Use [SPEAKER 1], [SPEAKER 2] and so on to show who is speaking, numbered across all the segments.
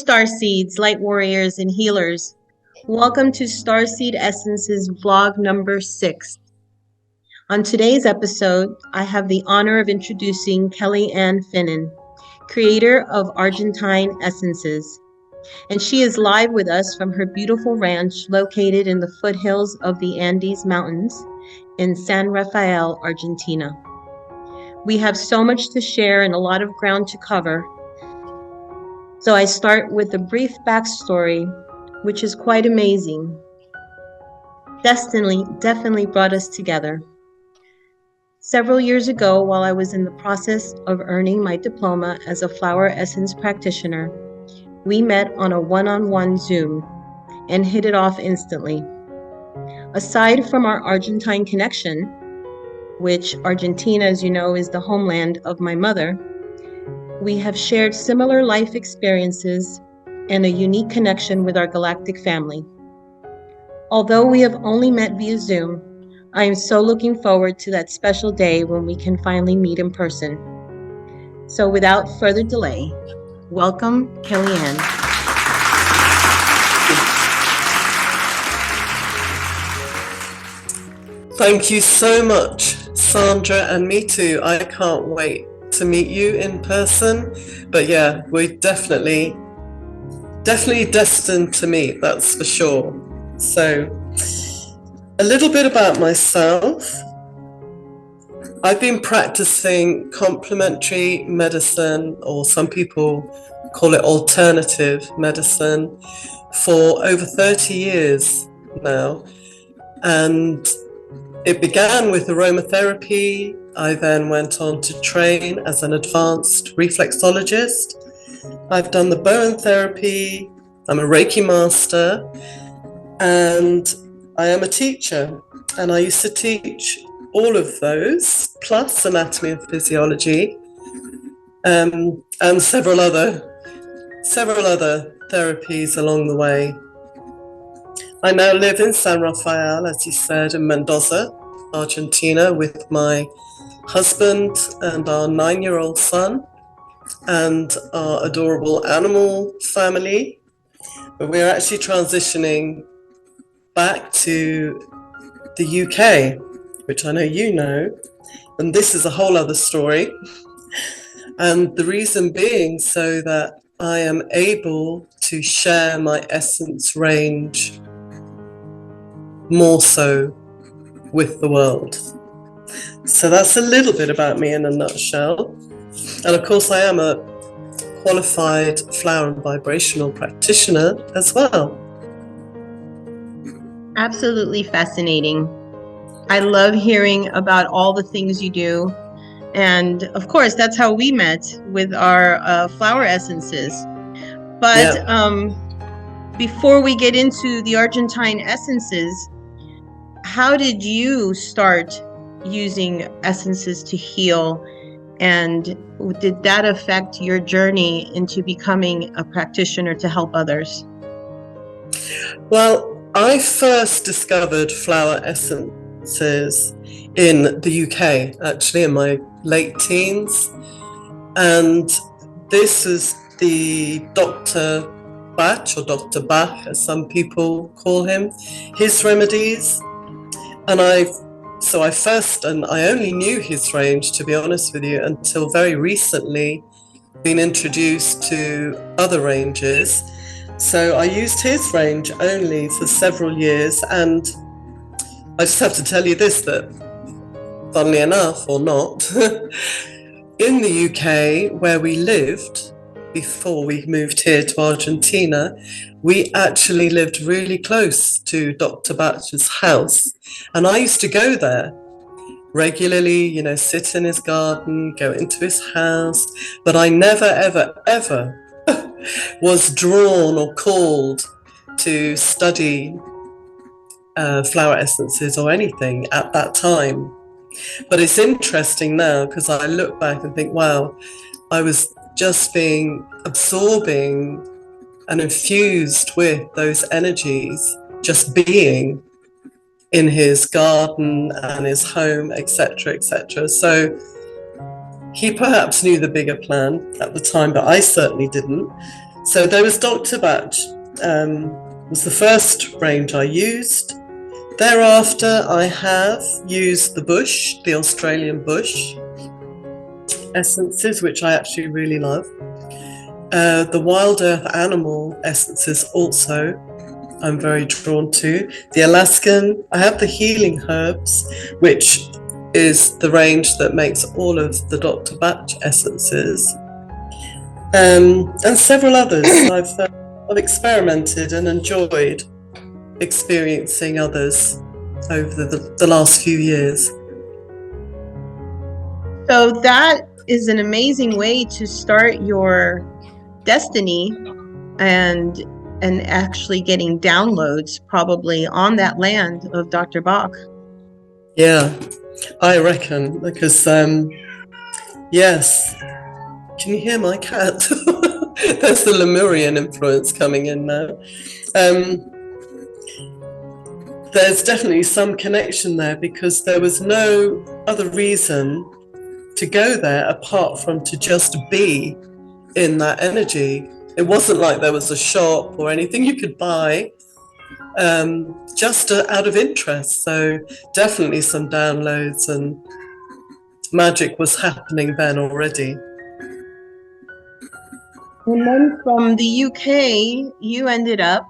[SPEAKER 1] Starseeds, light warriors, and healers. Welcome to Starseed Essences vlog number 6. On today's episode, I have the honor of introducing Kelly-Ann Finan, creator of Argentine Essences. And she is live with us from her beautiful ranch located in the foothills of the Andes Mountains in San Rafael, Argentina. We have so much to share and a lot of ground to cover. So I start with a brief backstory, which is quite amazing. Destiny definitely brought us together. Several years ago, while I was in the process of earning my diploma as a flower essence practitioner, we met on a one-on-one Zoom and hit it off instantly. Aside from our Argentine connection, which Argentina, as you know, is the homeland of my mother, we have shared similar life experiences and a unique connection with our galactic family. Although we have only met via Zoom, I am so looking forward to that special day when we can finally meet in person. So without further delay, welcome, Kelly-Ann.
[SPEAKER 2] Thank you so much, Sandra, and me too. I can't wait to meet you in person. But yeah, we're definitely destined to meet, that's for sure. So a little bit about myself. I've been practicing complementary medicine, or some people call it alternative medicine, for over 30 years now. And it began with aromatherapy. I then went on to train as an advanced reflexologist. I've done the Bowen therapy. I'm a Reiki master, and I am a teacher. And I used to teach all of those, plus anatomy and physiology, and several other therapies along the way. I now live in San Rafael, as you said, in Mendoza, Argentina, with my husband and our 9-year-old son and our adorable animal family. But we're actually transitioning back to the UK, which I know you know, and this is a whole other story. And the reason being so that I am able to share my essence range more so with the world. So that's a little bit about me in a nutshell. And of course, I am a qualified flower and vibrational practitioner as well.
[SPEAKER 1] Absolutely fascinating. I love hearing about all the things you do. And of course, that's how we met with our flower essences. But before we get into the Argentine essences, how did you start using essences to heal? And did that affect your journey into becoming a practitioner to help others?
[SPEAKER 2] Well, I first discovered flower essences in the UK, actually in my late teens. And this is the Dr. Bach, or Dr. Bach, as some people call him, his remedies. And I only knew his range, to be honest with you, until very recently, been introduced to other ranges. So I used his range only for several years, and I just have to tell you this, that funnily enough, or not, in the UK where we lived before we moved here to Argentina, we actually lived really close to Dr. Bach's house. And I used to go there regularly, sit in his garden, go into his house, but I never, ever, ever was drawn or called to study flower essences or anything at that time. But it's interesting now because I look back and think, wow, I was just absorbing and infused with those energies, just being in his garden and his home, etc., etc. So he perhaps knew the bigger plan at the time, but I certainly didn't. So there was Dr. Batch, was the first range I used. Thereafter, I have used the bush, the Australian bush essences, which I actually really love. The wild earth animal essences also I'm very drawn to. The Alaskan, I have the healing herbs, which is the range that makes all of the Dr. Batch essences. And several others. I've experimented and enjoyed experiencing others over the last few years.
[SPEAKER 1] So that is an amazing way to start your destiny and actually getting downloads probably on that land of Dr. Bach.
[SPEAKER 2] Yeah, I reckon, because yes. Can you hear my cat? There's the Lemurian influence coming in now. There's definitely some connection there, because there was no other reason to go there apart from to just be in that energy. It wasn't like there was a shop or anything you could buy, just out of interest. So definitely some downloads and magic was happening then already.
[SPEAKER 1] And then from the UK, you ended up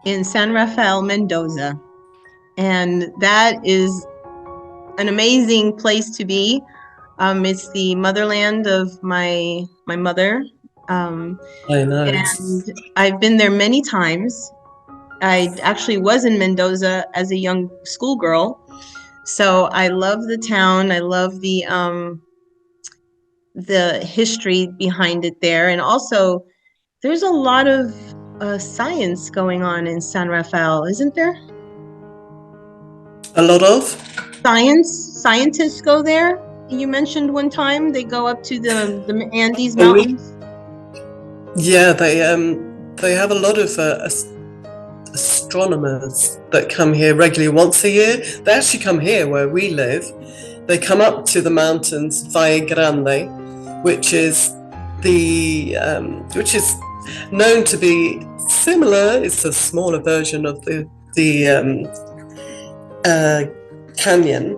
[SPEAKER 1] in San Rafael, Mendoza. And that is an amazing place to be. It's the motherland of my mother.
[SPEAKER 2] I know.
[SPEAKER 1] And I've been there many times. I actually was in Mendoza as a young schoolgirl. So I love the town. I love the history behind it there. And also, there's a lot of science going on in San Rafael, isn't there?
[SPEAKER 2] A lot of?
[SPEAKER 1] Scientists go there. You mentioned one time they go up to the Andes Mountains.
[SPEAKER 2] Yeah, they have a lot of astronomers that come here regularly once a year. They actually come here where we live. They come up to the mountains Valle Grande, which is known to be similar. It's a smaller version of the canyon.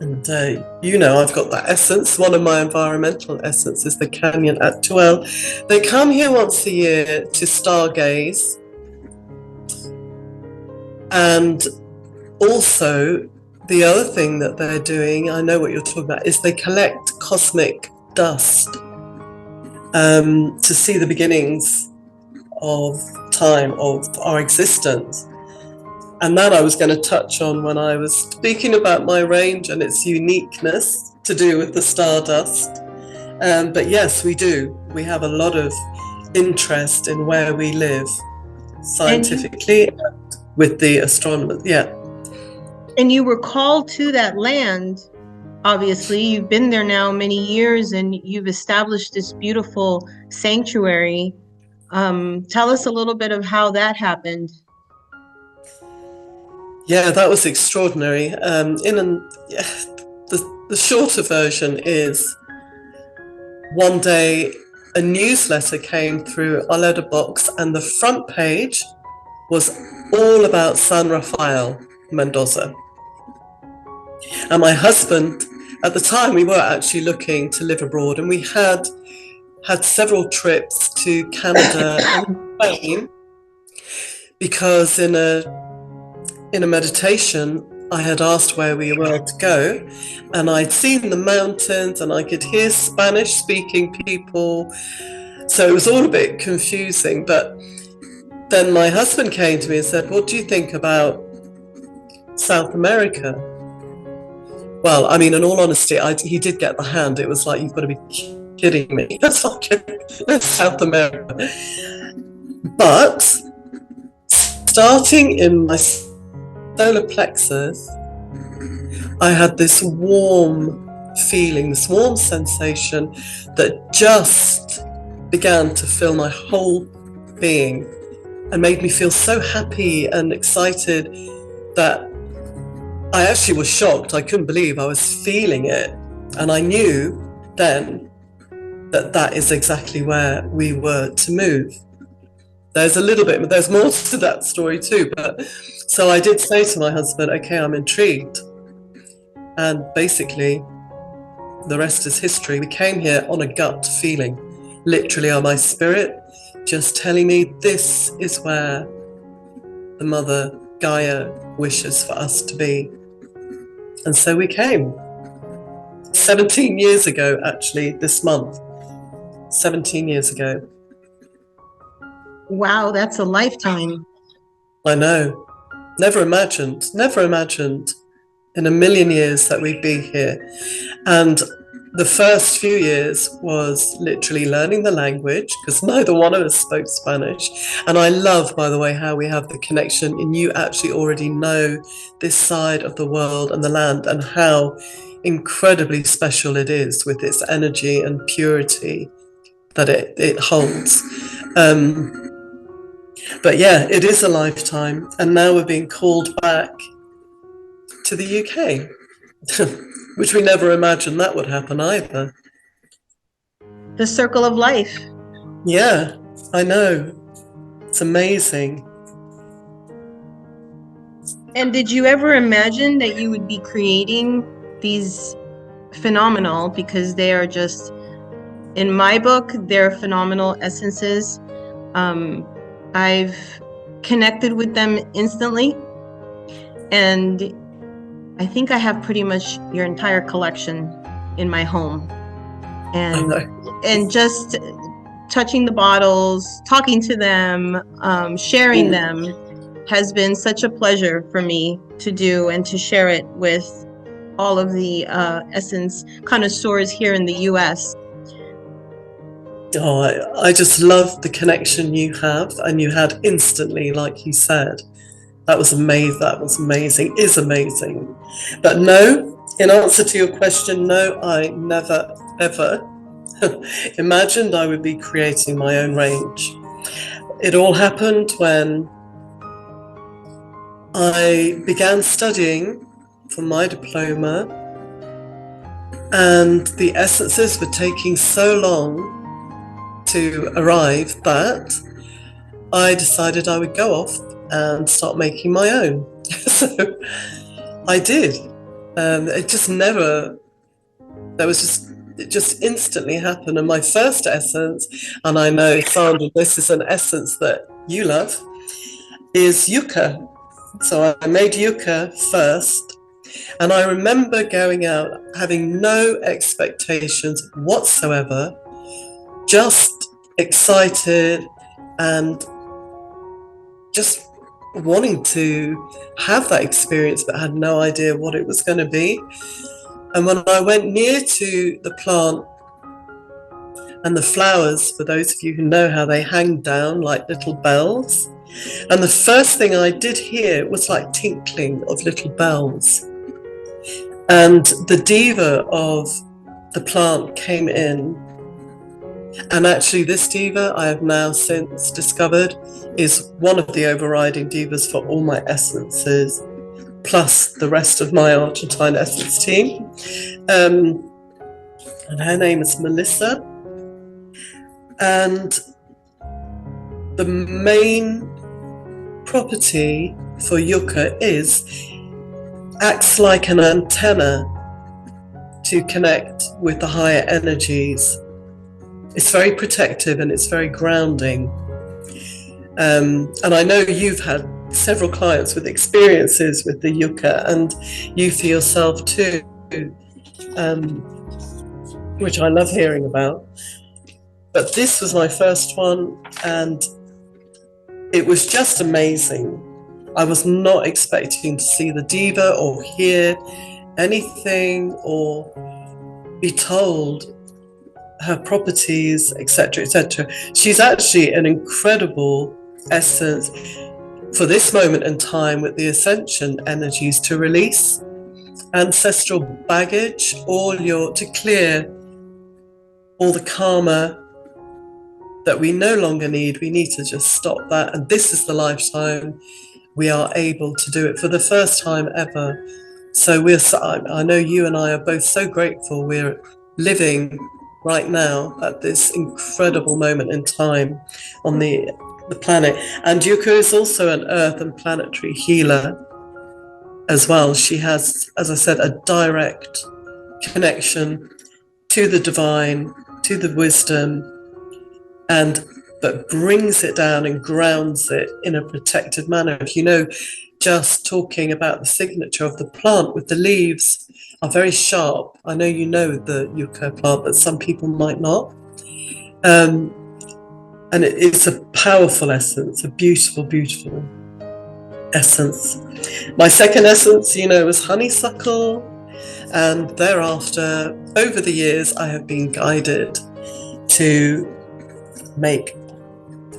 [SPEAKER 2] And I've got that essence. One of my environmental essences is the canyon at 12. They come here once a year to stargaze. And also, the other thing that they're doing, I know what you're talking about, is they collect cosmic dust to see the beginnings of time, of our existence. And that I was going to touch on when I was speaking about my range and its uniqueness to do with the stardust. But yes, we do. We have a lot of interest in where we live scientifically and with the astronomers. Yeah.
[SPEAKER 1] And you were called to that land. Obviously, you've been there now many years and you've established this beautiful sanctuary. Tell us a little bit of how that happened.
[SPEAKER 2] Yeah, that was extraordinary. The shorter version is, one day a newsletter came through our letterbox and the front page was all about San Rafael, Mendoza. And my husband, at the time, we were actually looking to live abroad, and we had several trips to Canada and Spain, because in a meditation, I had asked where we were to go, and I'd seen the mountains and I could hear Spanish speaking people. So it was all a bit confusing. But then my husband came to me and said, "What do you think about South America?" Well, I mean, in all honesty, he did get the hand. It was like, "You've got to be kidding me." That's like South America. But starting in my solar plexus, I had this warm feeling, this warm sensation that just began to fill my whole being and made me feel so happy and excited that I actually was shocked. I couldn't believe I was feeling it. And I knew then that is exactly where we were to move. There's more to that story too, but so I did say to my husband, okay, I'm intrigued. And basically, the rest is history. We came here on a gut feeling, literally on my spirit, just telling me this is where the Mother Gaia wishes for us to be. And so we came 17 years ago, actually, this month. 17 years ago.
[SPEAKER 1] Wow, that's a lifetime.
[SPEAKER 2] I know. Never imagined in a million years that we'd be here. And the first few years was literally learning the language, because neither one of us spoke Spanish. And I love, by the way, how we have the connection and you actually already know this side of the world and the land and how incredibly special it is with its energy and purity that it holds. But yeah, it is a lifetime. And now we're being called back to the UK, which we never imagined that would happen either.
[SPEAKER 1] The circle of life.
[SPEAKER 2] Yeah, I know. It's amazing.
[SPEAKER 1] And did you ever imagine that you would be creating these phenomenal, because they are just, in my book, they're phenomenal essences. I've connected with them instantly. And I think I have pretty much your entire collection in my home. And just touching the bottles, talking to them, sharing them has been such a pleasure for me to do and to share it with all of the essence connoisseurs here in the US.
[SPEAKER 2] Oh, I just love the connection you have and you had instantly, like you said. That was amazing, is amazing. But no, in answer to your question, no, I never, ever imagined I would be creating my own range. It all happened when I began studying for my diploma, and the essences were taking so long to arrive that I decided I would go off and start making my own. So I did. It just instantly happened. And my first essence, and I know, Sandra, this is an essence that you love, is yucca. So I made yucca first. And I remember going out having no expectations whatsoever, just excited and just wanting to have that experience, but had no idea what it was going to be. And when I went near to the plant and the flowers, for those of you who know how they hang down like little bells, and the first thing I did hear was like tinkling of little bells. And the diva of the plant came in. And actually this diva, I have now since discovered, is one of the overriding divas for all my essences, plus the rest of my Argentine Essence team. And her name is Melissa. And the main property for yucca acts like an antenna to connect with the higher energies. It's very protective and it's very grounding. And I know you've had several clients with experiences with the yucca, and you for yourself too, which I love hearing about. But this was my first one, and it was just amazing. I was not expecting to see the diva or hear anything or be told her properties, etc., etc. She's actually an incredible essence for this moment in time with the ascension energies to release ancestral baggage, to clear all the karma that we no longer need. We need to just stop that. And this is the lifetime we are able to do it for the first time ever. So I know you and I are both so grateful we're living right now at this incredible moment in time on the planet. And Yuka is also an earth and planetary healer as well. She has, as I said, a direct connection to the divine, to the wisdom, but brings it down and grounds it in a protected manner. Just talking about the signature of the plant with the leaves are very sharp. I know you know the yucca plant, but some people might not. And it's a powerful essence, a beautiful, beautiful essence. My second essence, was honeysuckle. And thereafter, over the years, I have been guided to make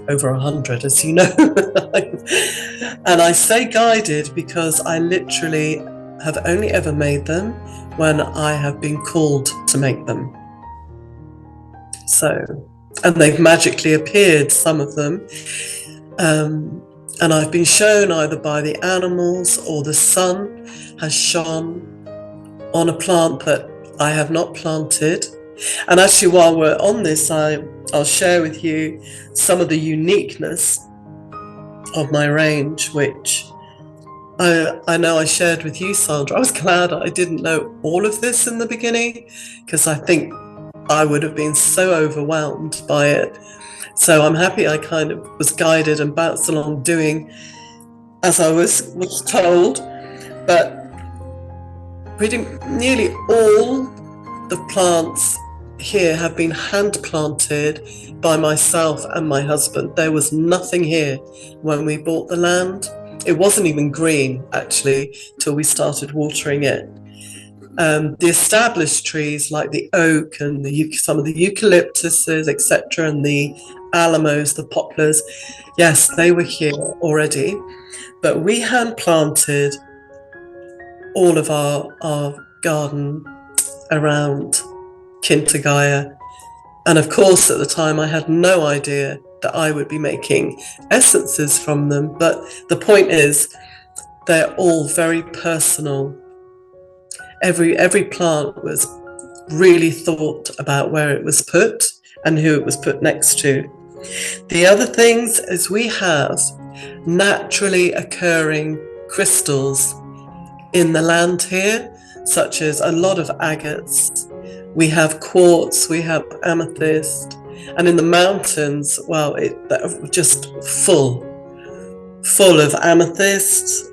[SPEAKER 2] over 100, as you know. And I say guided because I literally have only ever made them when I have been called to make them. And they've magically appeared, some of them. And I've been shown either by the animals or the sun has shone on a plant that I have not planted. And actually, while we're on this, I'll share with you some of the uniqueness of my range, which I know I shared with you, Sandra. I was glad I didn't know all of this in the beginning, because I think I would have been so overwhelmed by it. So I'm happy I kind of was guided and bounced along doing as I was told. But nearly all the plants here have been hand planted by myself and my husband. There was nothing here when we bought the land. It wasn't even green, actually, till we started watering it. The established trees like the oak and some of the eucalyptuses, etc., and the alamos, the poplars, yes, they were here already. But we hand planted all of our garden around Quinta Gaia. And of course, at the time, I had no idea that I would be making essences from them. But the point is, they're all very personal. Every plant was really thought about where it was put and who it was put next to. The other things is we have naturally occurring crystals in the land here, such as a lot of agates. We have quartz, we have amethyst, and in the mountains, well, just full of amethyst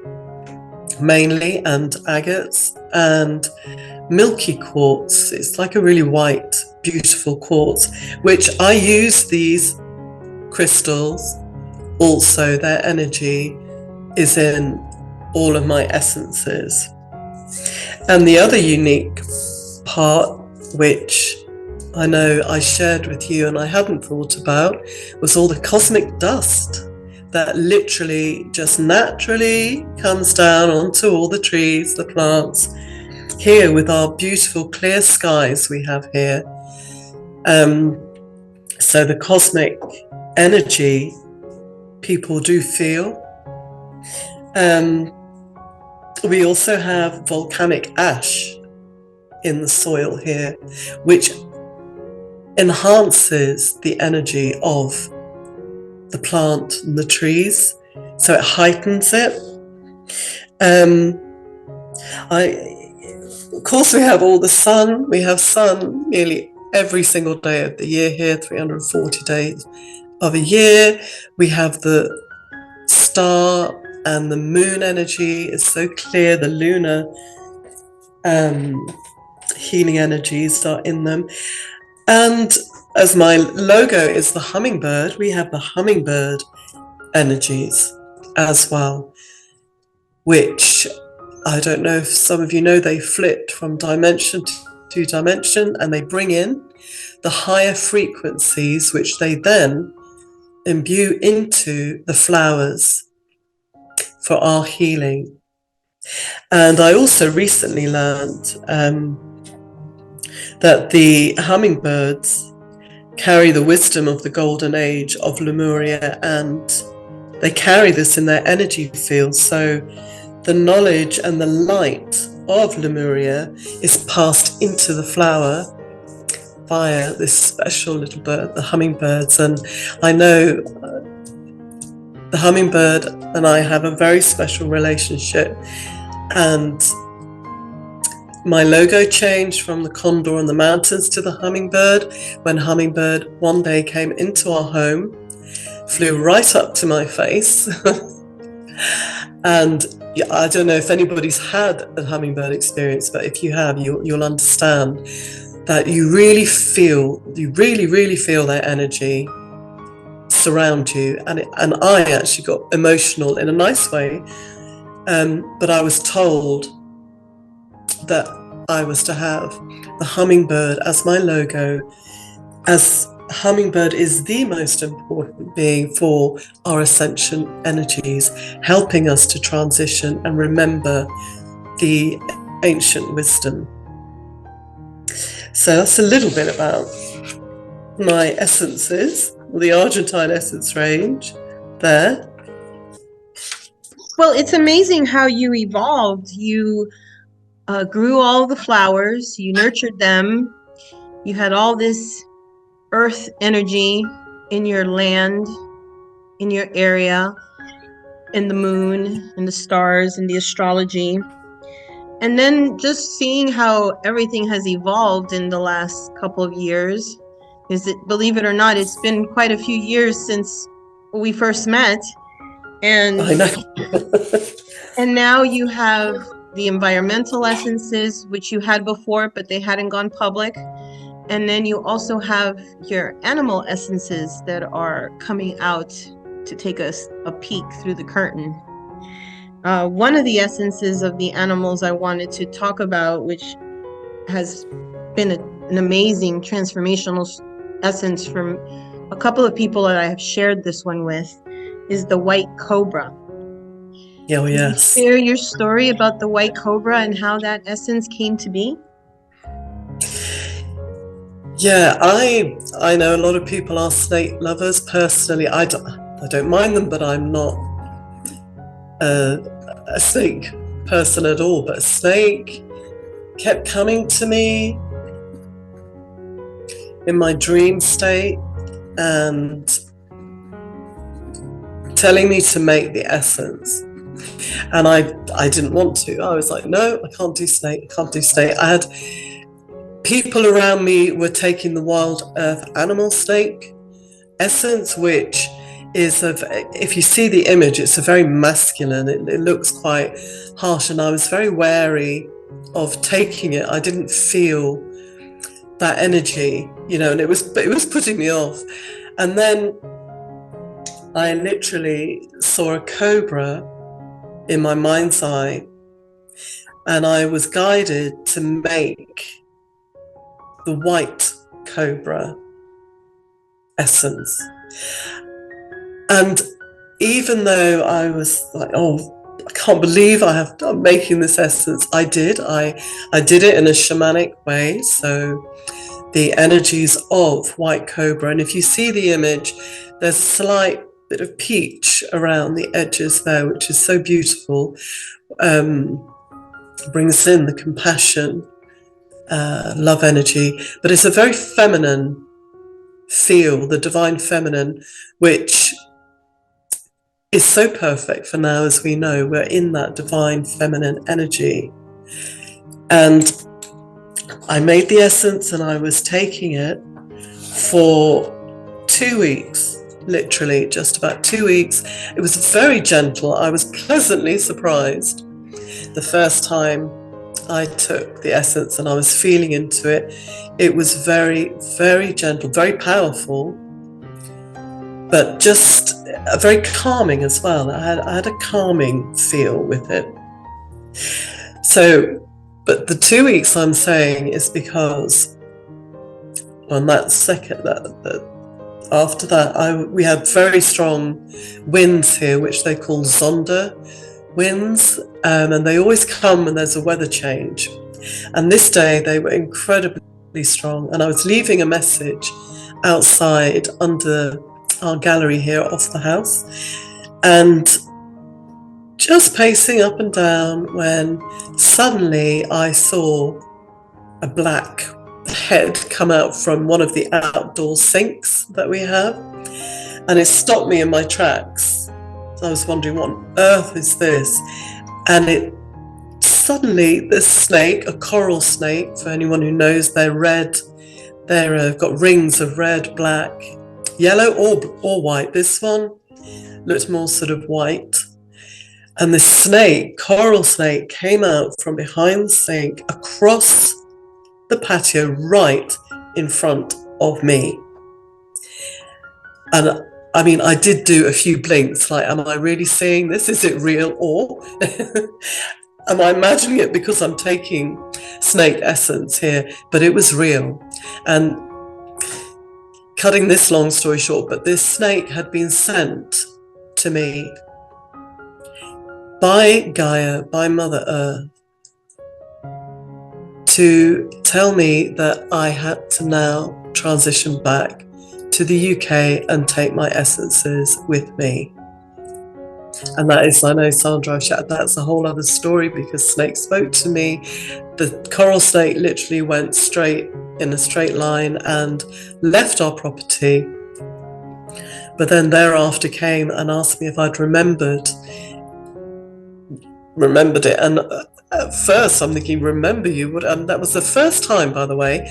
[SPEAKER 2] mainly, and agates, and milky quartz. It's like a really white, beautiful quartz, which I use these crystals. Also, their energy is in all of my essences. And the other unique part, which I know I shared with you and I hadn't thought about, was all the cosmic dust that literally just naturally comes down onto all the trees, the plants, here with our beautiful clear skies we have here. So the cosmic energy people do feel. We also have volcanic ash in the soil here, which enhances the energy of the plant and the trees, so it heightens it. Of course, we have all the sun. We have sun nearly every single day of the year here, 340 days of a year. We have the star and the moon energy is so clear. The lunar healing energies are in them. And as my logo is the hummingbird, we have the hummingbird energies as well, which I don't know if some of you know, they flit from dimension to dimension, and they bring in the higher frequencies, which they then imbue into the flowers for our healing. And I also recently learned that the hummingbirds carry the wisdom of the golden age of Lemuria, and they carry this in their energy field. So the knowledge and the light of Lemuria is passed into the flower via this special little bird, the hummingbirds. And I know the hummingbird and I have a very special relationship. And my logo changed from the condor in the mountains to the hummingbird when hummingbird one day came into our home, flew right up to my face. And I don't know if anybody's had a hummingbird experience, but if you have, you'll understand that you really feel their energy surround you. And I actually got emotional in a nice way, but I was told that I was to have the hummingbird as my logo, as hummingbird is the most important being for our ascension energies, helping us to transition and remember the ancient wisdom. So that's a little bit about my essences, the Argentine Essence range there.
[SPEAKER 1] Well, it's amazing how you evolved. You grew all the flowers, you nurtured them, you had all this earth energy in your land, in your area, in the moon, in the stars, in the astrology. And then just seeing how everything has evolved in the last couple of years, is it, believe it or not, it's been quite a few years since we first met. And
[SPEAKER 2] I know.
[SPEAKER 1] and now you have the environmental essences, which you had before, but they hadn't gone public. And then you also have your animal essences that are coming out to take us a peek through the curtain. One of the essences of the animals I wanted to talk about, which has been an amazing transformational essence from a couple of people that I have shared this one with, is the white cobra.
[SPEAKER 2] Oh, yes.
[SPEAKER 1] Can you share your story about the white cobra and how that essence came to be?
[SPEAKER 2] Yeah, I know a lot of people are snake lovers. Personally, I don't mind them, but I'm not a snake person at all. But a snake kept coming to me in my dream state and telling me to make the essence. And I didn't want to. I was like, no, I can't do snake. I had people around me were taking the wild earth animal snake essence, which is if you see the image, it's a very masculine, it looks quite harsh, and I was very wary of taking it. I didn't feel that energy, and it was putting me off. And then I literally saw a cobra in my mind's eye, and I was guided to make the white cobra essence. And even though I was like, oh, I can't believe I'm making this essence, I did it in a shamanic way. So the energies of white cobra, and if you see the image, there's a slight bit of peach around the edges there, which is so beautiful. Brings in the compassion, love energy, but it's a very feminine feel, the divine feminine, which is so perfect for now. As we know, we're in that divine feminine energy. And I made the essence and I was taking it for 2 weeks, literally just about 2 weeks. It was very gentle. I was pleasantly surprised the first time I took the essence and I was feeling into it. It was very, very gentle, very powerful, but just very calming as well. I had a calming feel with it. So, but the 2 weeks I'm saying is because on that second, after that, we had very strong winds here, which they call Zonda winds, and they always come when there's a weather change. And this day they were incredibly strong, and I was leaving a message outside under our gallery here off the house, and just pacing up and down when suddenly I saw a black head come out from one of the outdoor sinks that we have, and it stopped me in my tracks. So I was wondering, what on earth is this? And it suddenly, this snake, a coral snake, for anyone who knows, they're red. They've got rings of red, black, yellow, or white. This one looked more sort of white. And this snake, coral snake, came out from behind the sink across the patio right in front of me. And I mean, I did do a few blinks, like, am I really seeing this? Is it real? Or am I imagining it because I'm taking snake essence here? But it was real. And cutting this long story short, but this snake had been sent to me by Gaia, by Mother Earth, to tell me that I had to now transition back to the UK and take my essences with me. And that is, I know, Sandra, that's a whole other story, because snake spoke to me. The coral snake literally went straight in a straight line and left our property, but then thereafter came and asked me if I'd remembered it. And at first I'm thinking, remember you would? And that was the first time, by the way,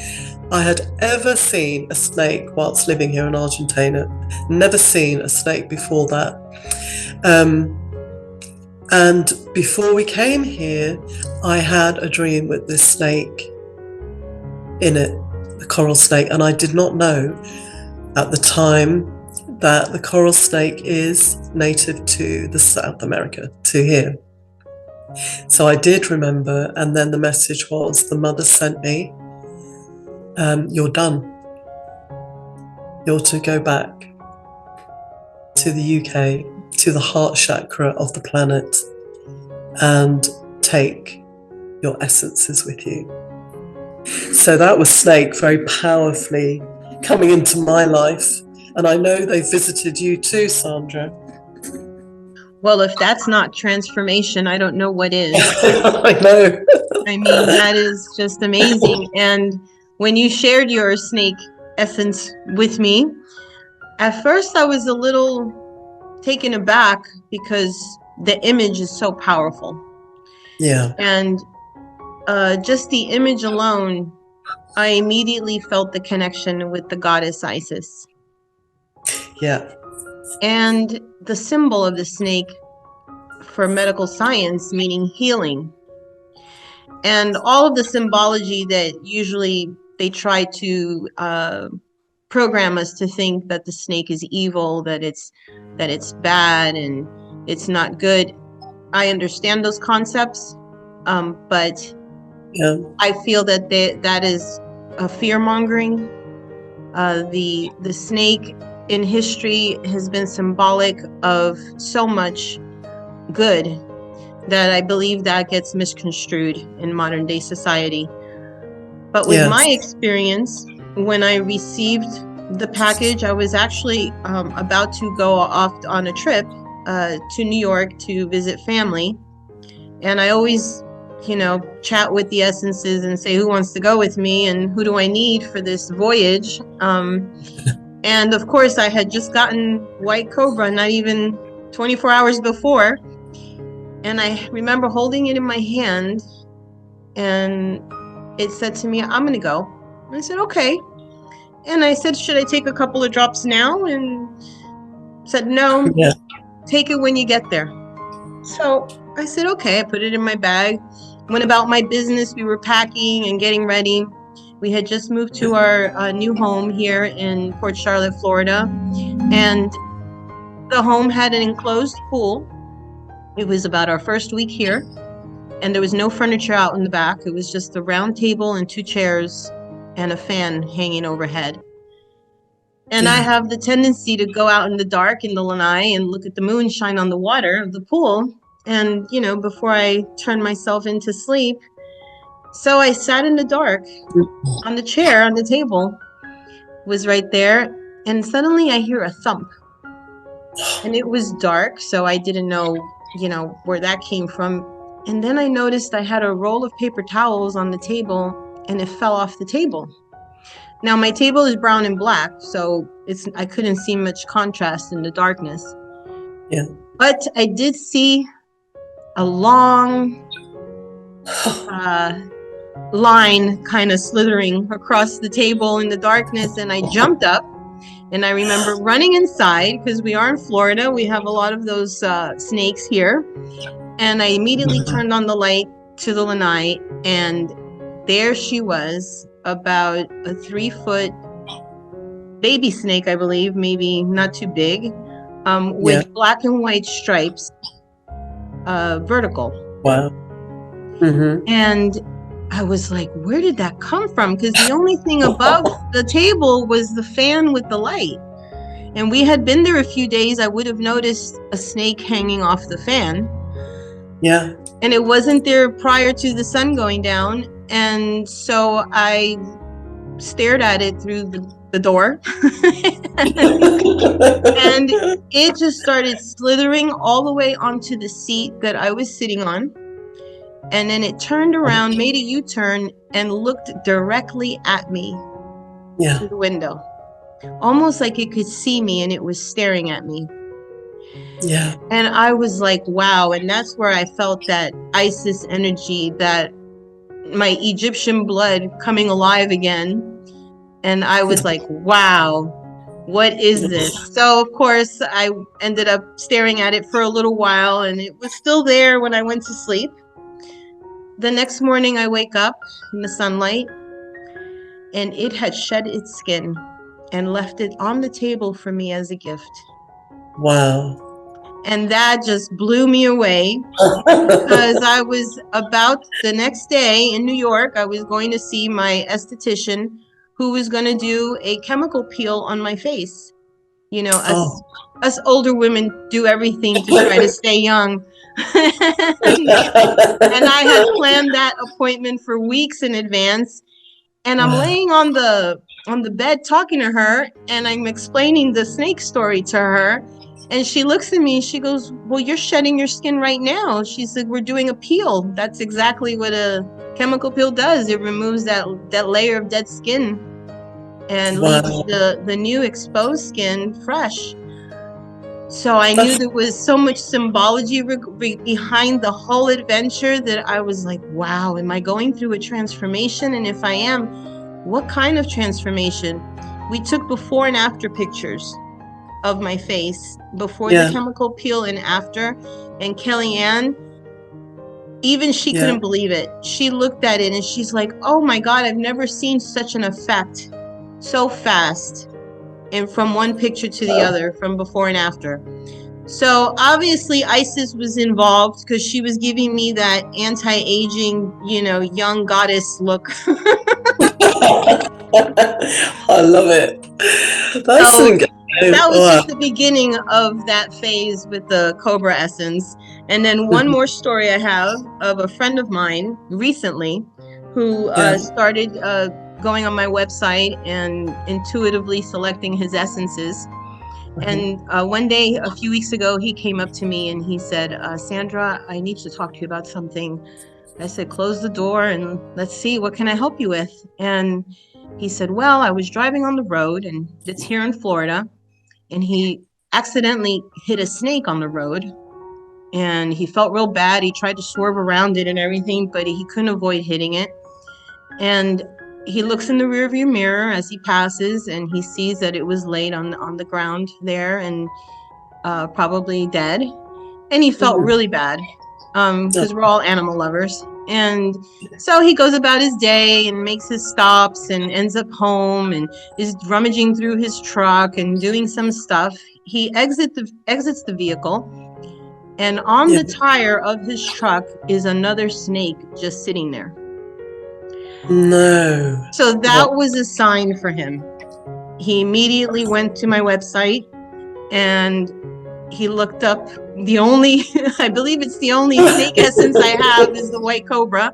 [SPEAKER 2] I had ever seen a snake whilst living here in Argentina. Never seen a snake before that. And before we came here, I had a dream with this snake in it, the coral snake, and I did not know at the time that the coral snake is native to the South America, to here. So I did remember, and then the message was, the mother sent me, you're done. You're to go back to the UK, to the heart chakra of the planet, and take your essences with you. So that was Snake very powerfully coming into my life. And I know they visited you too, Sandra.
[SPEAKER 1] Well, if that's not transformation, I don't know what is.
[SPEAKER 2] I know.
[SPEAKER 1] I mean, that is just amazing. And when you shared your snake essence with me, at first I was a little taken aback because the image is so powerful.
[SPEAKER 2] Yeah.
[SPEAKER 1] And just the image alone, I immediately felt the connection with the goddess Isis.
[SPEAKER 2] Yeah.
[SPEAKER 1] And the symbol of the snake for medical science, meaning healing. And all of the symbology that usually they try to program us to think that the snake is evil, that it's bad and it's not good. I understand those concepts, but
[SPEAKER 2] Yeah.
[SPEAKER 1] I feel that that is a fear mongering. The snake in history has been symbolic of so much good that I believe that gets misconstrued in modern day society. But with my experience, when I received the package, I was actually about to go off on a trip to New York to visit family. And I always, chat with the essences and say, who wants to go with me and who do I need for this voyage? And of course, I had just gotten White Cobra, not even 24 hours before. And I remember holding it in my hand, and it said to me, I'm going to go. And I said, okay. And I said, should I take a couple of drops now? And said, no, take it when you get there. So I said, okay. I put it in my bag, went about my business. We were packing and getting ready. We had just moved to our new home here in Port Charlotte, Florida. And the home had an enclosed pool. It was about our first week here. And there was no furniture out in the back. It was just a round table and 2 chairs and a fan hanging overhead. And I have the tendency to go out in the dark in the lanai and look at the moon shine on the water of the pool. And, before I turn myself into sleep. So I sat in the dark on the chair, on the table, was right there. And suddenly I hear a thump. And it was dark, so I didn't know, where that came from. And then I noticed I had a roll of paper towels on the table, and it fell off the table. Now my table is brown and black, so I couldn't see much contrast in the darkness.
[SPEAKER 2] Yeah.
[SPEAKER 1] But I did see a long line kind of slithering across the table in the darkness, and I jumped up, and I remember running inside because we are in Florida. We have a lot of those snakes here, and I immediately turned on the light to the lanai, and there she was, about a 3-foot baby snake, I believe, maybe not too big, with black and white stripes, vertical.
[SPEAKER 2] Wow. Mm-hmm.
[SPEAKER 1] And I was like, where did that come from? Because the only thing above the table was the fan with the light. And we had been there a few days. I would have noticed a snake hanging off the fan.
[SPEAKER 2] Yeah.
[SPEAKER 1] And it wasn't there prior to the sun going down. And so I stared at it through the door. And it just started slithering all the way onto the seat that I was sitting on. And then it turned around, made a U-turn, and looked directly at me through the window. Almost like it could see me, and it was staring at me.
[SPEAKER 2] Yeah.
[SPEAKER 1] And I was like, wow. And that's where I felt that Isis energy, that my Egyptian blood coming alive again. And I was like, wow, what is this? So, of course, I ended up staring at it for a little while, and it was still there when I went to sleep. The next morning, I wake up in the sunlight, and it had shed its skin and left it on the table for me as a gift.
[SPEAKER 2] Wow.
[SPEAKER 1] And that just blew me away, because I was about the next day in New York, I was going to see my esthetician, who was going to do a chemical peel on my face. You know, us older women do everything to try to stay young. And I had planned that appointment for weeks in advance. And I'm laying on the bed talking to her, and I'm explaining the snake story to her. And she looks at me and she goes, well, you're shedding your skin right now. She said, we're doing a peel. That's exactly what a chemical peel does. It removes that layer of dead skin and leaves the new exposed skin fresh. So I knew there was so much symbology behind the whole adventure that I was like, wow, am I going through a transformation? And if I am, what kind of transformation? We took before and after pictures of my face, before the chemical peel and after. And Kelly-Ann, even she couldn't believe it. She looked at it and she's like, oh my God, I've never seen such an effect so fast. And from one picture to the other, from before and after. So obviously Isis was involved, because she was giving me that anti-aging, young goddess look.
[SPEAKER 2] I love it.
[SPEAKER 1] That was just the beginning of that phase with the Cobra essence. And then one more story I have of a friend of mine recently who started going on my website and intuitively selecting his essences. And one day, a few weeks ago, he came up to me and he said, Sandra, I need to talk to you about something. I said, close the door and let's see, what can I help you with? And he said, well, I was driving on the road, and it's here in Florida, and he accidentally hit a snake on the road, and he felt real bad. He tried to swerve around it and everything, but he couldn't avoid hitting it. And he looks in the rearview mirror as he passes, and he sees that it was laid on the ground there and probably dead. And he felt really bad, because we're all animal lovers. And so he goes about his day and makes his stops and ends up home and is rummaging through his truck and doing some stuff. He exits the vehicle, and on the tire of his truck is another snake just sitting there.
[SPEAKER 2] No.
[SPEAKER 1] So that was a sign for him. He immediately went to my website and he looked up I believe it's the only snake essence I have is the white cobra.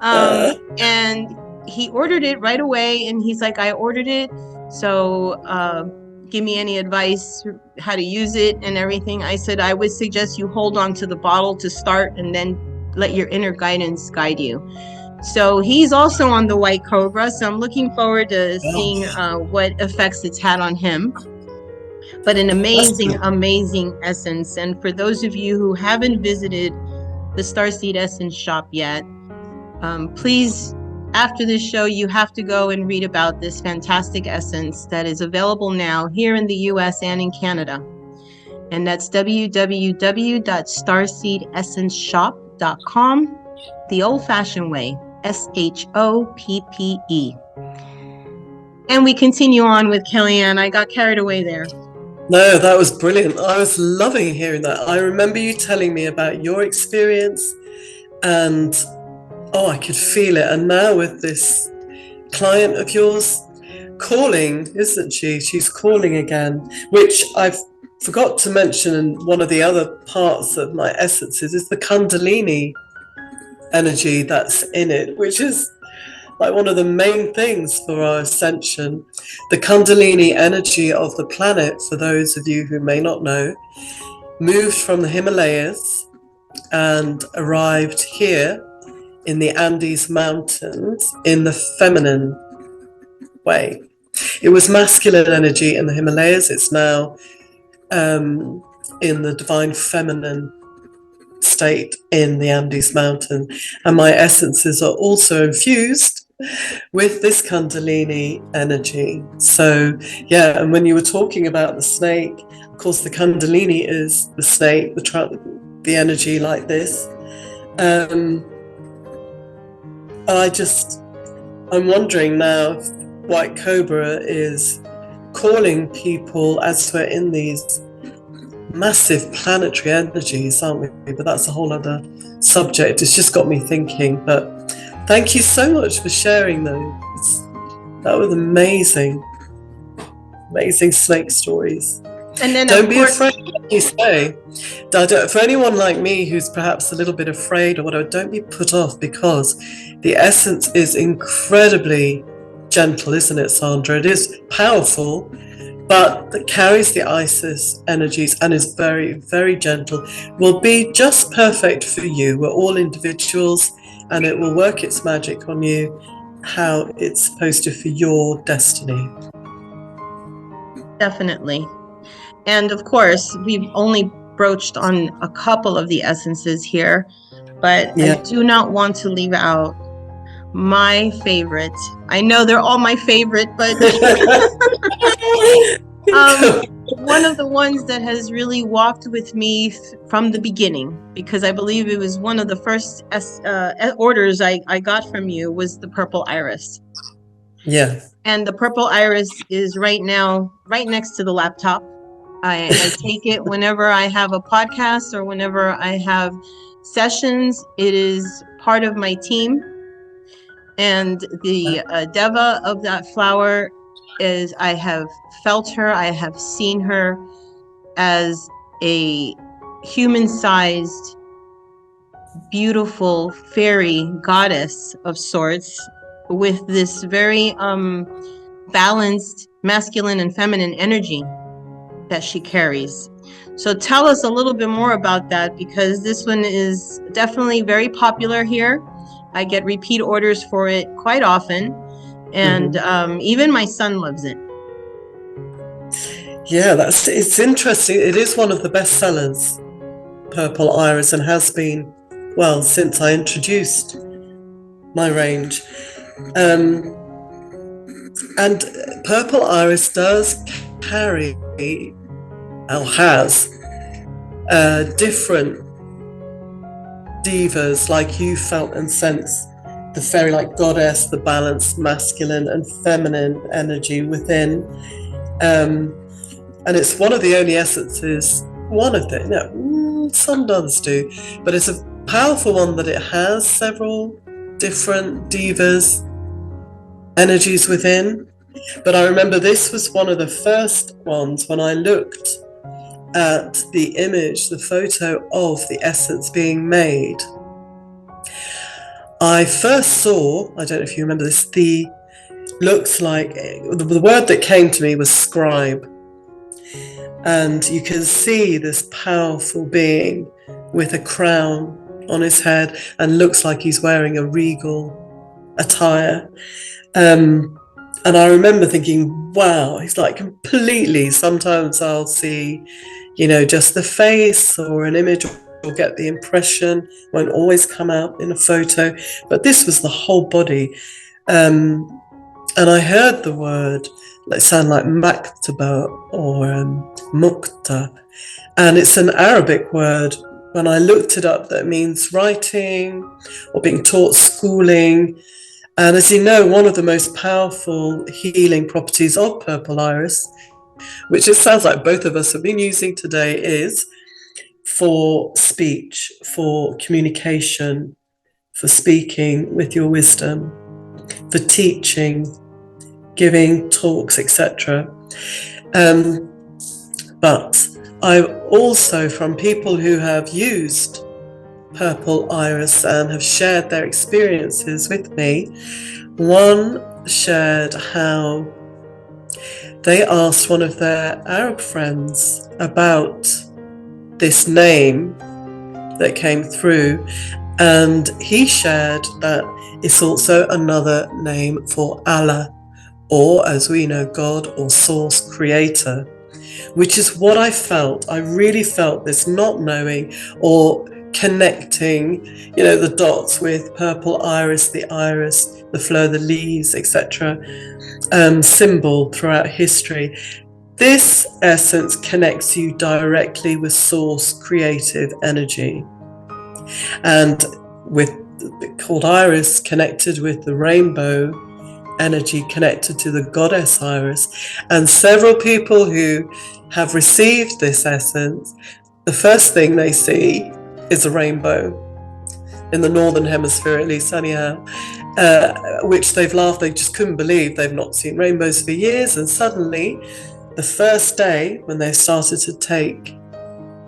[SPEAKER 1] And he ordered it right away. And he's like, I ordered it. So give me any advice how to use it and everything. I said, I would suggest you hold on to the bottle to start and then let your inner guidance guide you. So he's also on the white cobra. So I'm looking forward to seeing what effects it's had on him. But an amazing, amazing essence. And for those of you who haven't visited the Starseed Essence shop yet, please, after this show, you have to go and read about this fantastic essence that is available now here in the US and in Canada. And that's www.starseedessenceshop.com, the old-fashioned way, SHOPPE. And we continue on with Kelly-Ann. I got carried away there.
[SPEAKER 2] No, that was brilliant. I was loving hearing that. I remember you telling me about your experience, and I could feel it. And now with this client of yours calling, isn't she? She's calling again, which I've forgot to mention in one of the other parts of my essences is the Kundalini energy that's in it, which is like one of the main things for our ascension. The Kundalini energy of the planet, for those of you who may not know, moved from the Himalayas and arrived here in the Andes Mountains in the feminine way. It was masculine energy in the Himalayas. It's now in the divine feminine state in the Andes Mountain. And my essences are also infused with this Kundalini energy. So, yeah, and when you were talking about the snake, of course, the Kundalini is the snake, the energy like this. I'm wondering now if White Cobra is calling people as we're in these massive planetary energies, aren't we? But that's a whole other subject. It's just got me thinking. But thank you so much for sharing those. That was amazing. Amazing snake stories.
[SPEAKER 1] And then
[SPEAKER 2] don't be afraid, like you say. For anyone like me who's perhaps a little bit afraid or whatever, don't be put off, because the essence is incredibly gentle, isn't it, Sandra? It is powerful, but that carries the Isis energies and is very, very gentle. Will be just perfect for you. We're all individuals, and it will work its magic on you how it's supposed to for your destiny.
[SPEAKER 1] Definitely. And of course, we've only broached on a couple of the essences here, but I do not want to leave out my favorite. I know they're all my favorite, but one of the ones that has really walked with me from the beginning, because I believe it was one of the first orders I got from you, was the purple iris.
[SPEAKER 2] Yeah.
[SPEAKER 1] And the purple iris is right now right next to the laptop. I take it whenever I have a podcast or whenever I have sessions. It is part of my team. And the deva of that flower is, I have felt her, I have seen her as a human-sized, beautiful fairy goddess of sorts, with this very balanced masculine and feminine energy that she carries. So tell us a little bit more about that, because this one is definitely very popular here. I get repeat orders for it quite often, and even my son loves it.
[SPEAKER 2] Yeah, it's interesting. It is one of the best sellers, Purple Iris, and has been, well, since I introduced my range. And Purple Iris does carry, or has, different divas, like you felt and sensed the fairy like goddess, the balanced masculine and feminine energy within. And it's one of the only essences, some others do, but it's a powerful one that it has several different divas energies within. But I remember this was one of the first ones when I looked at the image, the photo of the essence being made. I first saw, I don't know if you remember this, looks like, the word that came to me was scribe. And you can see this powerful being with a crown on his head and looks like he's wearing a regal attire. And I remember thinking, wow, he's like completely, sometimes I'll see, just the face or an image or get the impression, won't always come out in a photo, but this was the whole body. And I heard the word sound like maktaba or mukta, and it's an Arabic word. When I looked it up, that means writing or being taught, schooling. And as you know, one of the most powerful healing properties of purple iris, which it sounds like both of us have been using today, is for speech, for communication, for speaking with your wisdom, for teaching, giving talks, etc. But I've also, from people who have used purple iris and have shared their experiences with me, one shared how they asked one of their Arab friends about this name that came through, and he shared that it's also another name for Allah, or as we know, God or Source, Creator, which is what I felt. I really felt this not knowing or connecting, the dots with purple iris, the flower, the leaves, etc. Symbol throughout history. This essence connects you directly with Source, creative energy, and with called Iris, connected with the rainbow energy, connected to the goddess Iris. And several people who have received this essence, the first thing they see is a rainbow, in the northern hemisphere at least anyhow, which they've laughed. They just couldn't believe they've not seen rainbows for years, and suddenly the first day when they started to take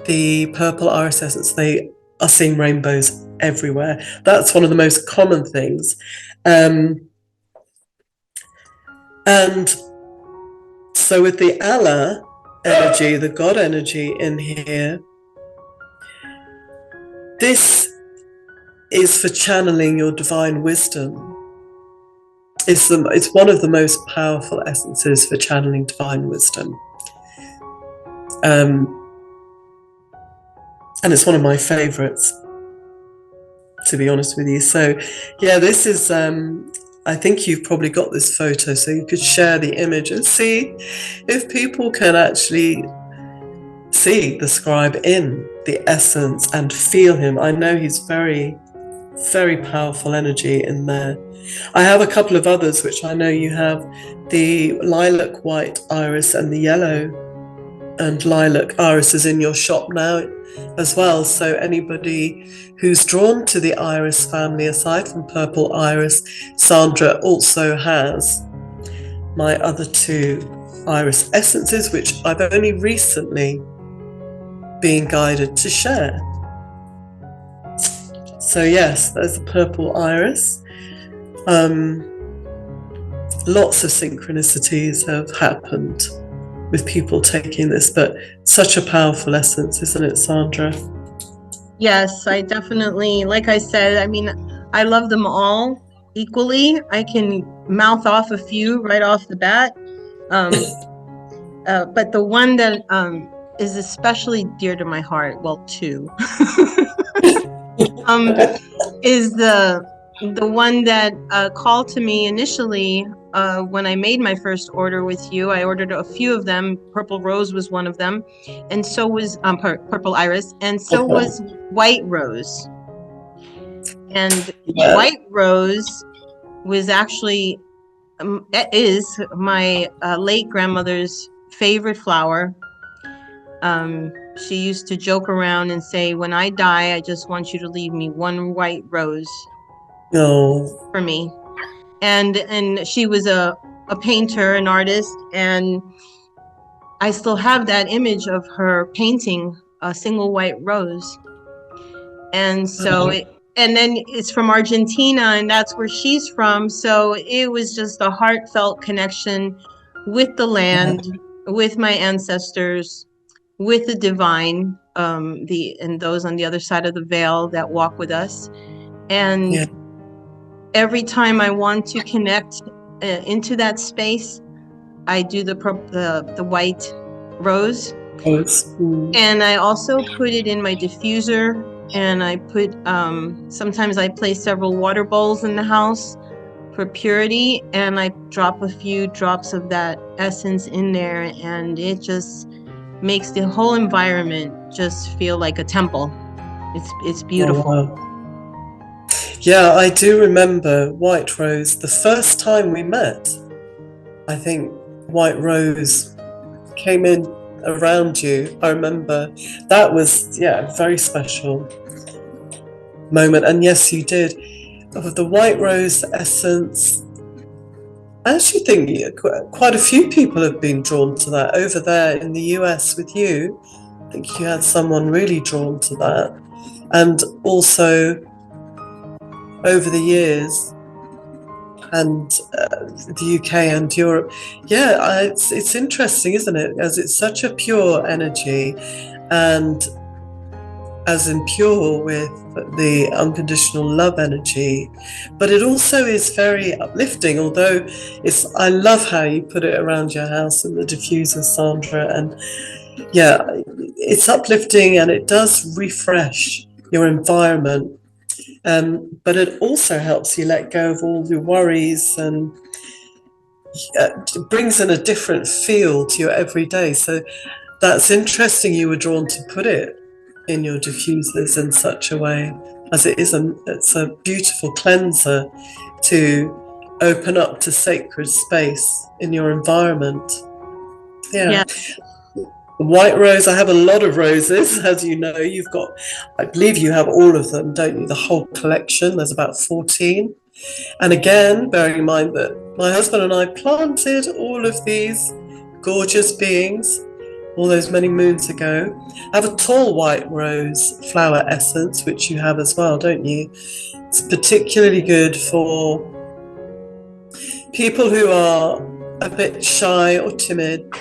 [SPEAKER 2] the purple iris essence, they are seeing rainbows everywhere. That's one of the most common things. And so with the Allah energy, the God energy in here, this is for channeling your divine wisdom. It's one of the most powerful essences for channeling divine wisdom. And it's one of my favorites, to be honest with you. So yeah, this is, I think you've probably got this photo, so you could share the image and see if people can actually see the scribe in the essence and feel him. I know he's very, very powerful energy in there. I have a couple of others, which I know you have, the lilac white iris and the yellow and lilac iris is in your shop now as well. So anybody who's drawn to the iris family, aside from purple iris, Sandra also has my other two iris essences, which I've only recently been guided to share. So yes, there's a purple iris. Lots of synchronicities have happened with people taking this, but such a powerful essence, isn't it, Sandra?
[SPEAKER 1] Yes, I definitely, like I said, I mean, I love them all equally. I can mouth off a few right off the bat. But the one that is especially dear to my heart, well, two, is the one that called to me initially when I made my first order with you. I ordered a few of them. Purple Rose was one of them, and so was Purple Iris, and so was White Rose. And White Rose was actually is my late grandmother's favorite flower. She used to joke around and say, "When I die, I just want you to leave me one white rose for me." And she was a painter, an artist, and I still have that image of her painting a single white rose. And so and then it's from Argentina, and that's where she's from. So it was just a heartfelt connection with the land, with my ancestors, with the divine, and those on the other side of the veil that walk with us. And every time I want to connect into that space, I do the white rose. And I also put it in my diffuser, and I put sometimes I place several water bowls in the house for purity, and I drop a few drops of that essence in there, and it just makes the whole environment just feel like a temple. It's beautiful.
[SPEAKER 2] Oh, wow. Yeah, I do remember White Rose. The first time we met, I think White Rose came in around you. I remember that was, yeah, a very special moment. And yes, you did. Of the White Rose essence, I actually think quite a few people have been drawn to that over there in the US with you. I think you had someone really drawn to that. And also over the years, and the UK and Europe. Yeah, it's interesting, isn't it? As it's such a pure energy, and as in pure with the unconditional love energy, but it also is very uplifting. Although I love how you put it around your house in the diffuser, Sandra, and yeah, it's uplifting and it does refresh your environment. But it also helps you let go of all your worries, and brings in a different feel to your everyday. So that's interesting you were drawn to put it in your diffusers in such a way, as it's a beautiful cleanser to open up to sacred space in your environment. Yeah. White rose, I have a lot of roses, as you know. I believe you have all of them, don't you? The whole collection. There's about 14. And again, bearing in mind that my husband and I planted all of these gorgeous beings all those many moons ago. I have a tall white rose flower essence, which you have as well, don't you? It's particularly good for people who are a bit shy or timid.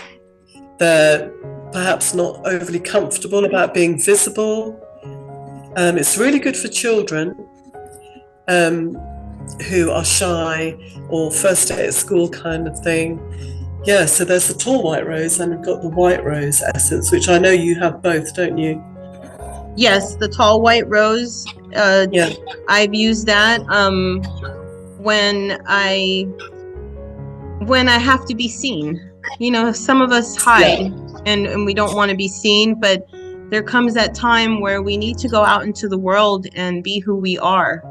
[SPEAKER 2] They're perhaps not overly comfortable about being visible. It's really good for children who are shy or first day at school kind of thing. Yeah, so there's the tall white rose, and we've got the white rose essence, which I know you have both, don't you?
[SPEAKER 1] Yes, the tall white rose.
[SPEAKER 2] Yeah.
[SPEAKER 1] I've used that when I have to be seen. You know, some of us hide, and we don't want to be seen, but there comes that time where we need to go out into the world and be who we are.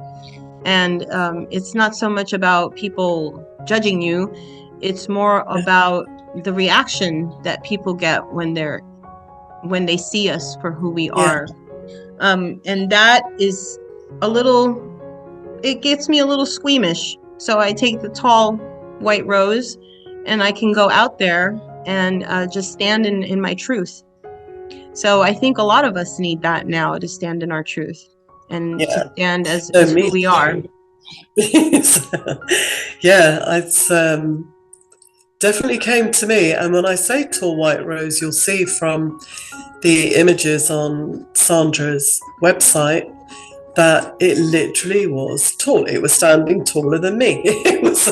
[SPEAKER 1] And it's not so much about people judging you. It's more about the reaction that people get when they see us for who we are. And that is it gets me a little squeamish. So I take the tall white rose, and I can go out there and just stand in my truth. So I think a lot of us need that now, to stand in our truth and to stand as who we are.
[SPEAKER 2] Yeah, it's definitely came to me. And when I say tall white rose, you'll see from the images on Sandra's website that it literally was tall. It was standing taller than me. It was.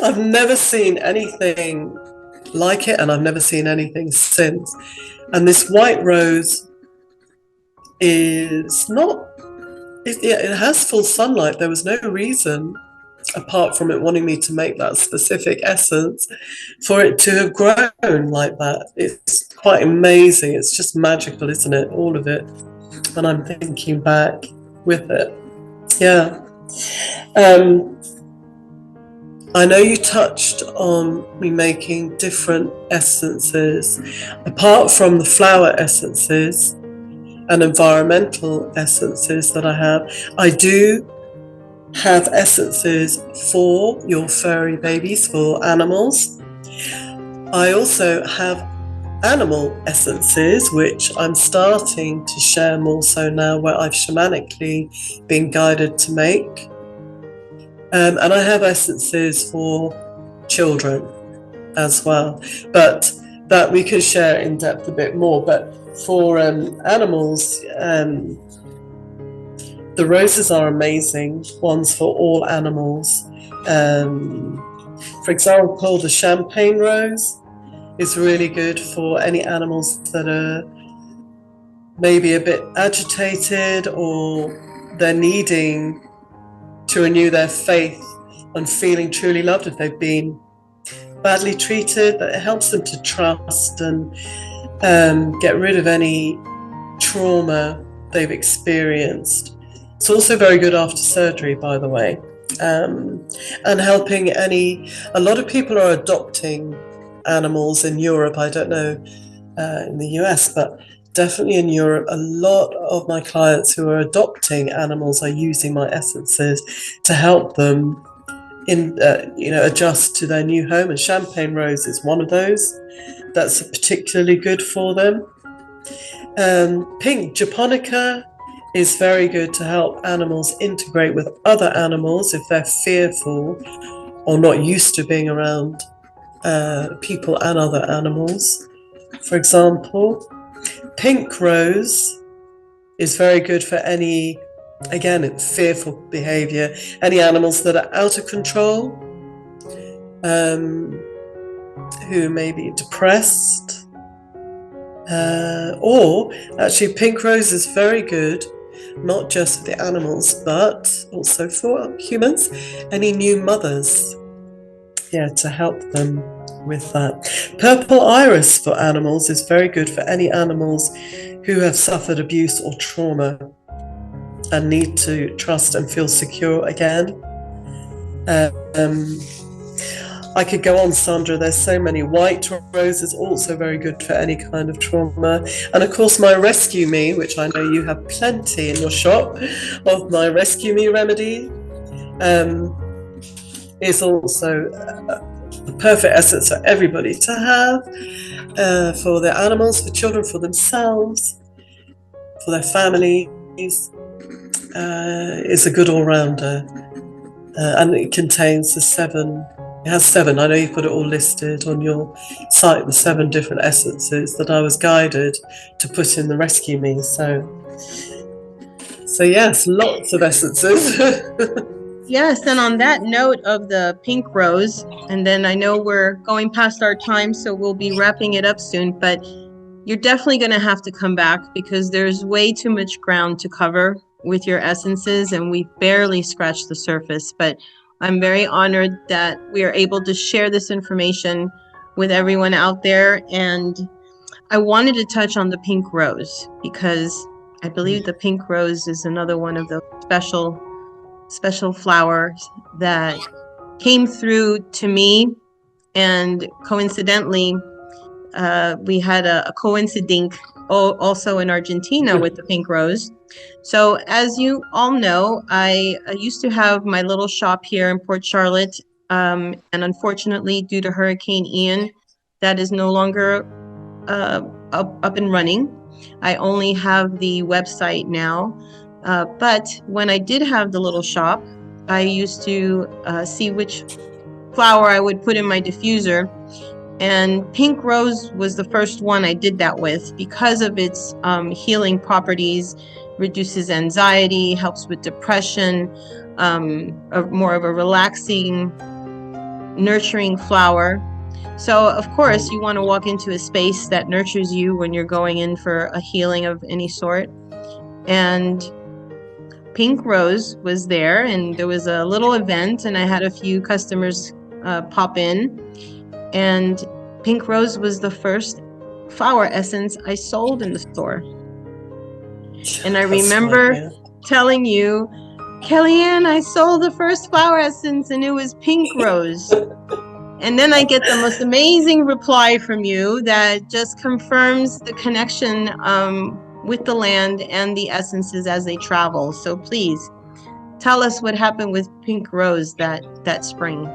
[SPEAKER 2] I've never seen anything like it, and I've never seen anything since. And this white rose is not. It has full sunlight. There was no reason, apart from it wanting me to make that specific essence, for it to have grown like that. It's quite amazing. It's just magical, isn't it? All of it. When I'm thinking back with it. Yeah. I know you touched on me making different essences. Apart from the flower essences and environmental essences that I do have essences for your furry babies, for animals. I also have animal essences, which I'm starting to share more so now, where I've shamanically been guided to make. And I have essences for children as well, but that we could share in depth a bit more. But for animals, The roses are amazing ones for all animals. For example, the champagne rose is really good for any animals that are maybe a bit agitated, or they're needing to renew their faith and feeling truly loved if they've been badly treated. That it helps them to trust and get rid of any trauma they've experienced. It's also very good after surgery, by the way, and helping a lot of people are adopting animals in Europe. I don't know in the US, but definitely in Europe, a lot of my clients who are adopting animals are using my essences to help them adjust to their new home. And champagne rose is one of those that's particularly good for them. Pink japonica is very good to help animals integrate with other animals if they're fearful or not used to being around people and other animals. For example, pink rose is very good for any, again, fearful behavior, any animals that are out of control, who may be depressed. Or actually, pink rose is very good, not just for the animals, but also for humans, any new mothers, to help them with that. Purple iris for animals is very good for any animals who have suffered abuse or trauma and need to trust and feel secure again. I could go on, Sandra. There's so many. White rose is also very good for any kind of trauma. And of course, my Rescue Me, which I know you have plenty in your shop of my Rescue Me remedy, is also the perfect essence for everybody to have, for their animals, for children, for themselves, for their families. It's a good all-rounder. And it contains it has 7, I know you've got it all listed on your site, the 7 different essences that I was guided to put in the Rescue Me. So yes, lots of essences.
[SPEAKER 1] Yes, and on that note of the pink rose, and then I know we're going past our time, so we'll be wrapping it up soon, but you're definitely going to have to come back because there's way too much ground to cover with your essences, and we barely scratched the surface. But I'm very honored that we are able to share this information with everyone out there. And I wanted to touch on the pink rose because I believe the pink rose is another one of those special flowers that came through to me. And coincidentally, we had a coincidence also in Argentina with the pink rose. So as you all know, I used to have my little shop here in Port Charlotte. And unfortunately, due to Hurricane Ian, that is no longer up and running. I only have the website now. But when I did have the little shop, I used to see which flower I would put in my diffuser. And pink rose was the first one I did that with because of its healing properties, reduces anxiety, helps with depression, more of a relaxing, nurturing flower. So, of course, you want to walk into a space that nurtures you when you're going in for a healing of any sort. And pink rose was there, and there was a little event, and I had a few customers pop in. And pink rose was the first flower essence I sold in the store. And I remember telling you, Kelly-Ann, I sold the first flower essence and it was pink rose. And then I get the most amazing reply from you that just confirms the connection with the land and the essences as they travel. So please tell us what happened with pink rose that spring.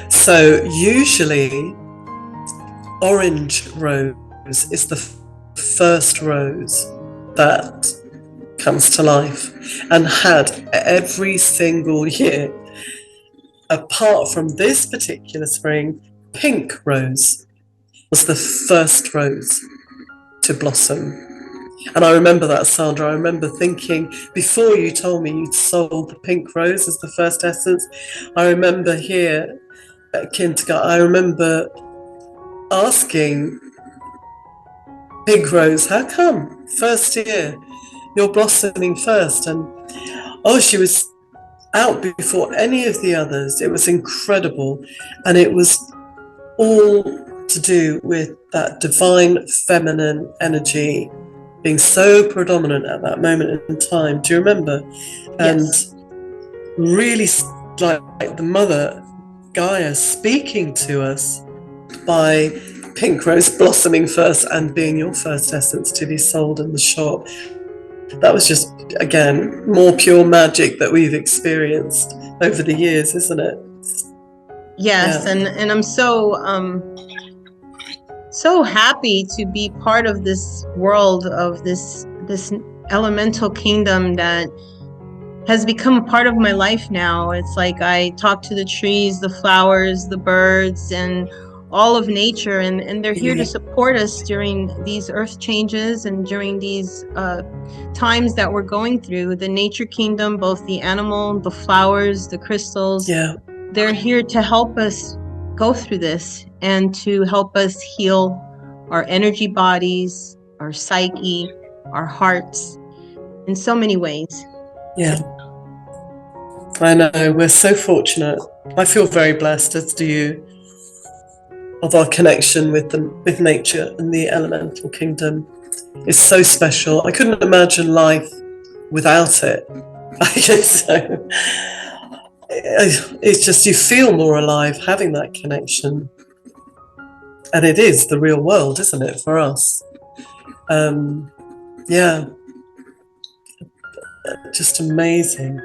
[SPEAKER 2] So usually orange rose is the first rose that comes to life, and had every single year, apart from this particular spring, pink rose was the first rose to blossom. And I remember that, Sandra. I remember thinking, before you told me you'd sold the pink rose as the first essence, I remember here at Quinta Gaia, I remember asking Pink Rose, how come first year you're blossoming first? And oh, she was out before any of the others. It was incredible. And it was all to do with that divine feminine energy being so predominant at that moment in time. Do you remember?
[SPEAKER 1] Yes.
[SPEAKER 2] And really like the mother Gaia speaking to us by Pink Rose blossoming first and being your first essence to be sold in the shop. That was just, again, more pure magic that we've experienced over the years, isn't it?
[SPEAKER 1] Yes,
[SPEAKER 2] Yeah.
[SPEAKER 1] and I'm so happy to be part of this world of this elemental kingdom that has become a part of my life now. It's like I talk to the trees, the flowers, the birds, and all of nature, and they're here to support us during these earth changes and during these times that we're going through. The nature kingdom, both the animal, the flowers, the crystals, they're here to help us go through this and to help us heal our energy bodies, our psyche, our hearts, in so many ways.
[SPEAKER 2] Yeah. I know, we're so fortunate. I feel very blessed, as do you, of our connection with nature and the elemental kingdom. It's so special. I couldn't imagine life without it. So it's just, you feel more alive having that connection. And it is the real world, isn't it, for us? Yeah. Just amazing.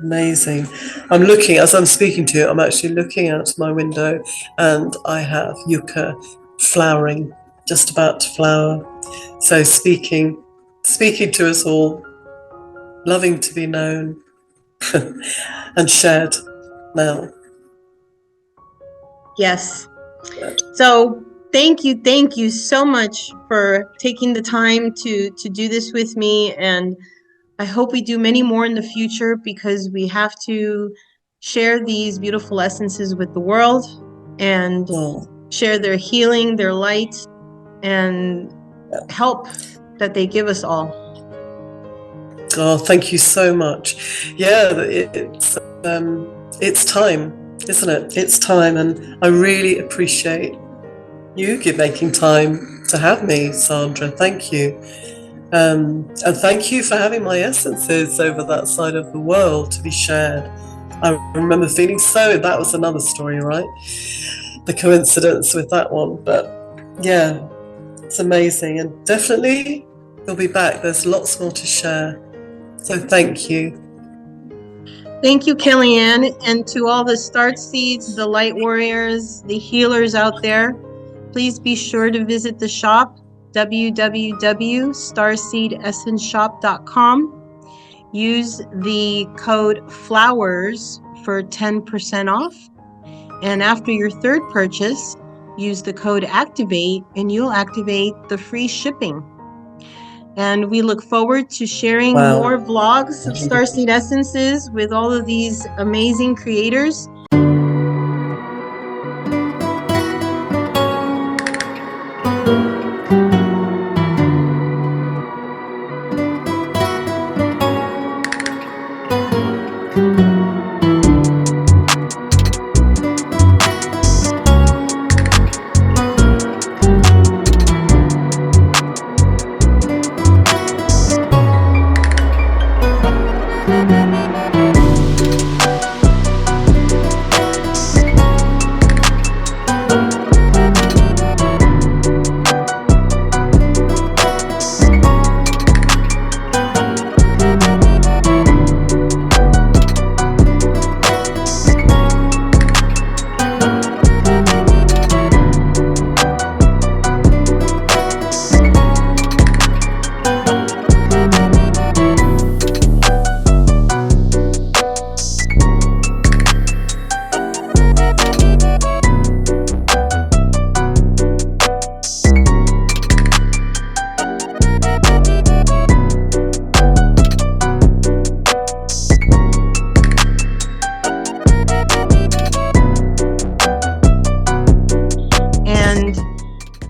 [SPEAKER 2] Amazing. I'm looking, as I'm speaking to you, I'm actually looking out my window and I have yucca flowering, just about to flower. So speaking to us all, loving to be known and shared now.
[SPEAKER 1] Yes. So thank you so much for taking the time to do this with me, and I hope we do many more in the future, because we have to share these beautiful essences with the world and share their healing, their light, and help that they give us all.
[SPEAKER 2] Oh, thank you so much. Yeah, it's time, isn't it? It's time, and I really appreciate you making time to have me, Sandra. Thank you. And thank you for having my essences over that side of the world to be shared. I remember feeling that was another story, right? The coincidence with that one. But yeah, it's amazing. And definitely we'll be back. There's lots more to share. So thank you.
[SPEAKER 1] Thank you, Kelly-Ann, and to all the Starseeds, the light warriors, the healers out there. Please be sure to visit the shop, www.starseedessenceshop.com. Use the code FLOWERS for 10% off. And after your third purchase, use the code ACTIVATE and you'll activate the free shipping. And we look forward to sharing more vlogs of Starseed Essences with all of these amazing creators.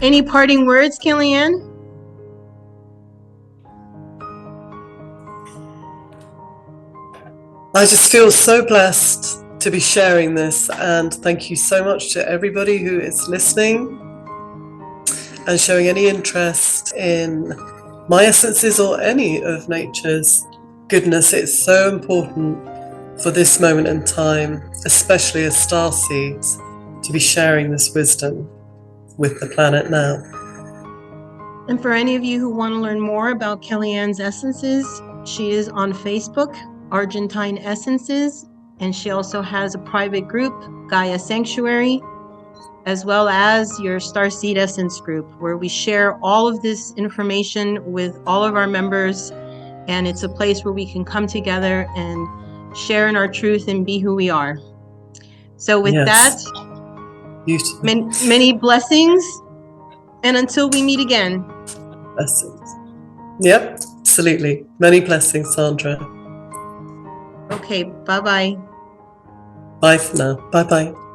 [SPEAKER 1] Any parting words, Kelly-Ann?
[SPEAKER 2] I just feel so blessed to be sharing this, and thank you so much to everybody who is listening and showing any interest in my essences or any of nature's goodness. It's so important for this moment in time, especially as starseeds, to be sharing this wisdom with the planet now.
[SPEAKER 1] And for any of you who want to learn more about Kelly-Ann's essences, she is on Facebook, Argentine Essences, and she also has a private group, Gaia Sanctuary, as well as your Starseed Essence group, where we share all of this information with all of our members. And it's a place where we can come together and share in our truth and be who we are. So with that, many blessings. And until we meet again.
[SPEAKER 2] Blessings. Yep, absolutely. Many blessings, Sandra.
[SPEAKER 1] Okay, bye-bye.
[SPEAKER 2] Bye for now. Bye-bye.